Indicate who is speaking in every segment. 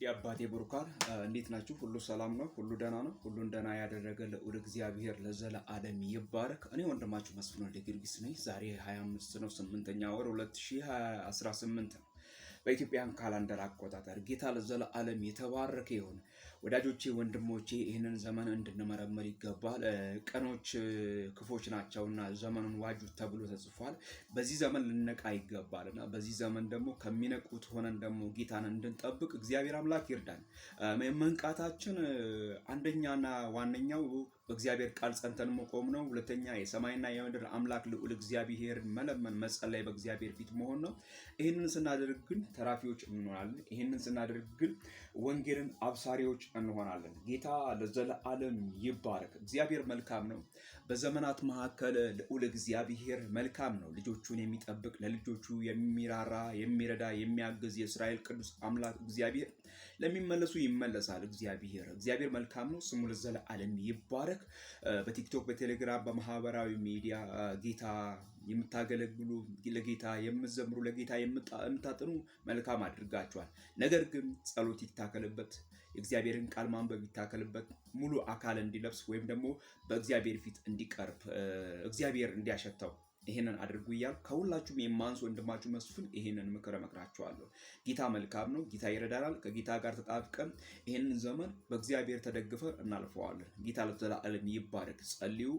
Speaker 1: የአባቴ ብሩካን እንዴት ናችሁ? ሁሉ ሰላም ነው? ሁሉ ደህና ነው? ሁሉን ደህና ያደረገ ልዑል እግዚአብሔር ለዘለዓለም ይባረክ። እኔ ወንድማችሁ መስፍን ወልደ ጊዮርጊስ ነኝ። ዛሬ 25 ነው 8ኛ ወር 2018 ነው በኢትዮጵያን ካላንደር አቆጣጠር። ጌታ ለዘለዓለም የተባረከ ይሁን። ወዳጆቼ ወንድሞቼ፣ ይህንን ዘመን እንድንመረምር ይገባል። ቀኖች ክፎች ናቸውና ዘመኑን ዋጁት ተብሎ ተጽፏል። በዚህ ዘመን ልነቃ ይገባልና በዚህ ዘመን ደግሞ ከሚነቁት ሆነን ደግሞ ጌታን እንድንጠብቅ እግዚአብሔር አምላክ ይርዳን። መንቃታችን አንደኛና ዋነኛው በእግዚአብሔር ቃል ጸንተን መቆም ነው። ሁለተኛ የሰማይና የምድር አምላክ ልዑል እግዚአብሔር መለመን፣ መጸለይ፣ በእግዚአብሔር ፊት መሆን ነው። ይህንን ስናደርግ ግን ተራፊዎች እንሆናለን። ይህንን ስናደርግ ግን ወንጌልን አብሳሪዎች እንሆናለን። ጌታ ለዘለዓለም ይባረክ። እግዚአብሔር መልካም ነው። በዘመናት መካከል ልዑል እግዚአብሔር መልካም ነው። ልጆቹን የሚጠብቅ ለልጆቹ የሚራራ የሚረዳ የሚያግዝ የእስራኤል ቅዱስ አምላክ እግዚአብሔር ለሚመለሱ ይመለሳል። እግዚአብሔር መልካም ነው። ስሙ ለዘለዓለም ይባረክ። በቲክቶክ በቴሌግራም በማህበራዊ ሚዲያ ጌታ የምታገለግሉ ለጌታ የምትዘምሩ ለጌታ የምታጥኑ መልካም አድርጋችኋል። ነገር ግን ጸሎት ይታከልበት፣ የእግዚአብሔርን ቃል ማንበብ ይታከልበት፣ ሙሉ አካል እንዲለብስ ወይም ደግሞ በእግዚአብሔር ፊት እንዲቀርብ እግዚአብሔር እንዲያሸተው ይሄንን አድርጉ እያል ከሁላችሁም የማንስ ወንድማችሁ መስፍን ይሄንን ምክር እመክራችኋለሁ። ጌታ መልካም ነው። ጌታ ይረዳናል። ከጌታ ጋር ተጣብቀን ይሄንን ዘመን በእግዚአብሔር ተደግፈን እናልፈዋለን። ጌታ ለዘላለም ይባረክ። ጸልዩ፣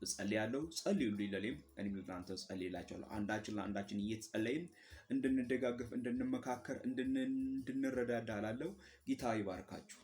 Speaker 1: እጸልያለሁ፣ ጸልዩልኝ ለኔም እኔም ለእናንተ እጸልይላችኋለሁ። አንዳችን ለአንዳችን እየጸለይን እንድንደጋገፍ፣ እንድንመካከር፣ እንድንረዳዳ እላለሁ። ጌታ ይባርካችሁ።